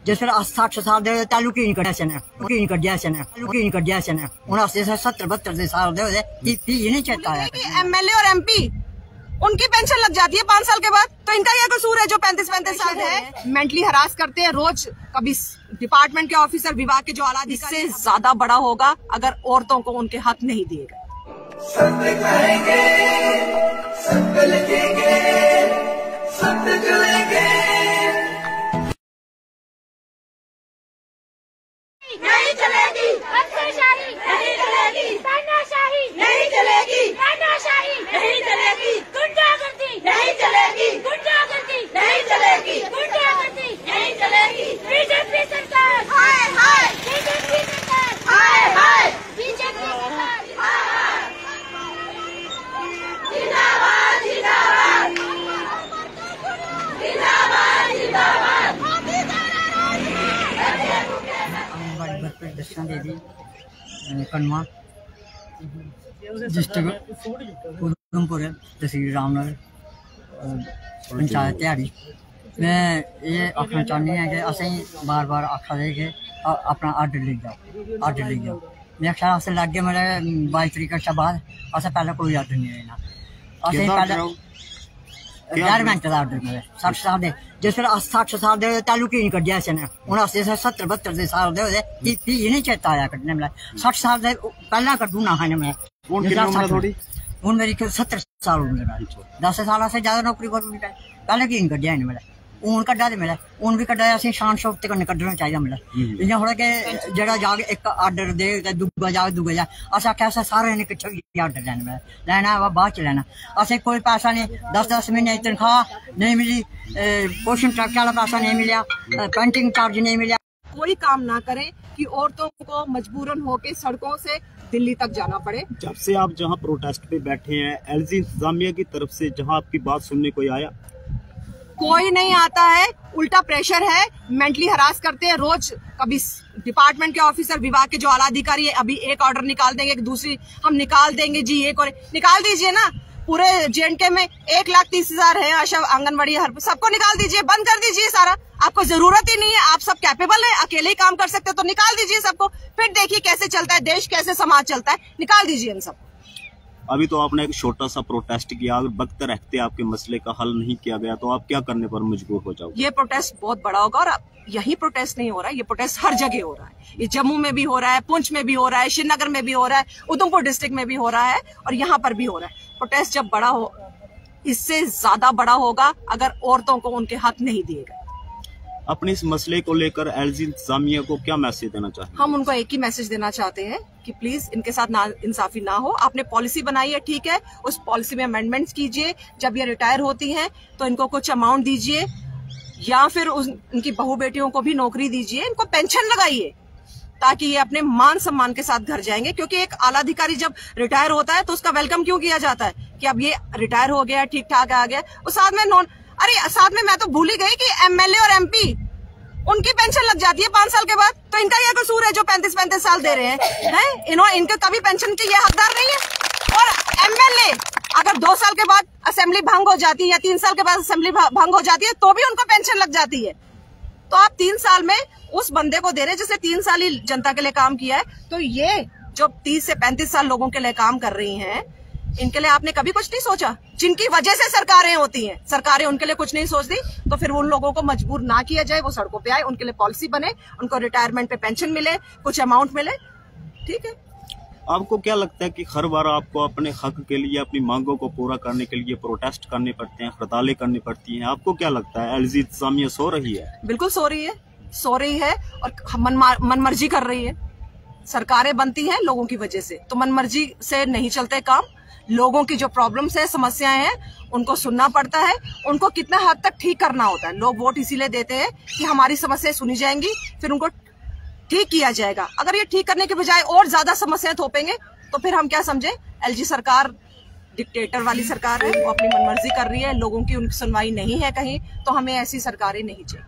जिस वेले 60 साल दे तालुक ही नहीं कड्ढिया सन उन्हें 70-72 साल दे नहीं चेता आया। एमएलए और एमपी उनकी पेंशन लग जाती है 5 साल के बाद, तो इनका यह कसूर है जो 35-35 साल है मेंटली हरास करते हैं रोज। कभी डिपार्टमेंट के ऑफिसर, विभाग के जो आला अधिकारी, इससे ज्यादा बड़ा होगा अगर औरतों को उनके हक नहीं दिए गए। नहीं चलेगी अफसरशाही, नहीं चलेगी तानाशाही, नहीं चलेगी तानाशाही, नहीं चलेगी गुंडागर्दी, नहीं चलेगी गुंडागर्दी, नहीं चलेगी गुंडागर्दी, नहीं चलेगी। बीजेपी सरकार हाय हाय, बीजेपी सरकार हाय हाय, बीजेपी सरकार जिंदाबाद जिंदाबाद जिंदाबाद जिंदाबाद। दर्शन दे दी कन्वा डिस्ट्रिक्ट उधमपुर तहसील रामनगर पंचायत ध्याड़ी। मैं ये आखना चाहनी है कि असें बार बार आखा दे कि अपना आर्डर ले जाओ। मैं आखा अस लागे मेरे 22 तरीक कशा बाद असें पहले कोई आर्डर नहीं लेना। असें पहले रिटायरमेंट का आर्डर मेरे 60 साल दे, जिस वेले 60 साल दे तालुक ही नहीं कड्ढिया सन उन्हें 70-72 साल दे नहीं चेता आया कड्ढने में। 60 साल दे पहला कड्ढू ना है मैं हूँ मेरी 70 साल उम्र है। 10 साल से ज्यादा नौकरी कर पहले की नहीं कड्ढिया मेरे हूं कड्ढा दे मेरा हूं भी कड्ढा असें शान शौकत कन्नै कड्ढना चाहिए मेरा। इ'यां थोड़ा कि जेह्ड़ा जाग एक आर्डर दे ते दूआ जाग अस आखेआ असें सारें ने किट्ठे होइयै आर्डर लैना बाद च लैना। असें कोई पैसा नहीं 10-10 महीने की तनख्वाह नहीं मिली, पोषण ट्रक वाला पैसा नहीं मिला, पेंटिंग चार्ज नहीं मिला। कोई काम ना करें कि औरतों को मजबूरन होके सड़कों से दिल्ली तक जाना पड़े। जब से आप जहां प्रोटेस्ट पे बैठे हैं एलजी इंतजामिया की तरफ से जहां आपकी बात सुनने कोई आया? कोई नहीं आता है, उल्टा प्रेशर है, मेंटली हरास करते हैं रोज। कभी डिपार्टमेंट के ऑफिसर, विभाग के जो आला अधिकारी है, अभी एक ऑर्डर निकाल देंगे, दूसरी हम निकाल देंगे जी, एक और निकाल दीजिए ना। पूरे जेएनके में 1,30,000 है आशा आंगनबाड़ी, सबको निकाल दीजिए, बंद कर दीजिए सारा। आपको जरूरत ही नहीं है, आप सब कैपेबल है, अकेले ही काम कर सकते हो, तो निकाल दीजिए सबको। फिर देखिए कैसे चलता है देश, कैसे समाज चलता है, निकाल दीजिए इन सबको। अभी तो आपने एक छोटा सा प्रोटेस्ट किया, अगर वक्त रहते आपके मसले का हल नहीं किया गया तो आप क्या करने पर मजबूर हो जाओगे? ये प्रोटेस्ट बहुत बड़ा होगा, और यही प्रोटेस्ट नहीं हो रहा है, ये प्रोटेस्ट हर जगह हो रहा है। ये जम्मू में भी हो रहा है, पुंछ में भी हो रहा है, श्रीनगर में भी हो रहा है, उधमपुर डिस्ट्रिक्ट में भी हो रहा है, और यहाँ पर भी हो रहा है। प्रोटेस्ट जब बड़ा हो, इससे ज्यादा बड़ा होगा अगर औरतों को उनके हक नहीं दिए गए। अपने इस मसले को लेकर एलजी इंतजामिया को क्या मैसेज देना चाहते हैं? हम उनको एक ही मैसेज देना चाहते हैं कि प्लीज इनके साथ ना इंसाफी ना हो। आपने पॉलिसी बनाई है, ठीक है, उस पॉलिसी में अमेंडमेंट्स कीजिए। जब ये रिटायर होती हैं तो इनको कुछ अमाउंट दीजिए, या फिर उनकी बहू बेटियों को भी नौकरी दीजिए, इनको पेंशन लगाइए, ताकि ये अपने मान सम्मान के साथ घर जाएंगे। क्योंकि एक आला अधिकारी जब रिटायर होता है तो उसका वेलकम क्यों किया जाता है कि अब ये रिटायर हो गया, ठीक ठाक आ गया। और साथ में मैं तो भूल ही गई कि एमएलए और एमपी उनकी पेंशन लग जाती है 5 साल के बाद, तो इनका यह कसूर है जो 35-35 साल दे रहे हैं। इनके कभी पेंशन के ये हकदार नहीं है। और एमएलए अगर 2 साल के बाद असेंबली भंग हो जाती है या 3 साल के बाद असेंबली भंग हो जाती है तो भी उनको पेंशन लग जाती है। तो आप 3 साल में उस बंदे को दे रहे जिसने 3 साल ही जनता के लिए काम किया है। तो ये जो 30 से 35 साल लोगों के लिए काम कर रही हैं, इनके लिए आपने कभी कुछ नहीं सोचा? जिनकी वजह से सरकारें होती हैं, सरकारें उनके लिए कुछ नहीं सोचती, तो फिर उन लोगों को मजबूर ना किया जाए, वो सड़कों पे आए, उनके लिए पॉलिसी बने, उनको रिटायरमेंट पे पेंशन मिले, कुछ अमाउंट मिले, ठीक है। आपको क्या लगता है कि हर बार आपको अपने हक के लिए, अपनी मांगों को पूरा करने के लिए प्रोटेस्ट करने पड़ते हैं, हड़तालें करनी पड़ती हैं? आपको क्या लगता है एलजी इंतजामिया सो रही है? बिल्कुल सो रही है और मनमर्जी कर रही है। सरकारें बनती हैं लोगों की वजह से, तो मनमर्जी से नहीं चलते काम। लोगों की जो प्रॉब्लम्स है, समस्याएं हैं, उनको सुनना पड़ता है, उनको कितना हद तक ठीक करना होता है। लोग वोट इसीलिए देते हैं कि हमारी समस्याएं सुनी जाएंगी, फिर उनको ठीक किया जाएगा। अगर ये ठीक करने के बजाय और ज्यादा समस्याएं थोपेंगे तो फिर हम क्या समझे? एलजी सरकार डिक्टेटर वाली सरकार है, वो अपनी मनमर्जी कर रही है, लोगों की उनकी सुनवाई नहीं है कहीं, तो हमें ऐसी सरकारें नहीं चाहिए।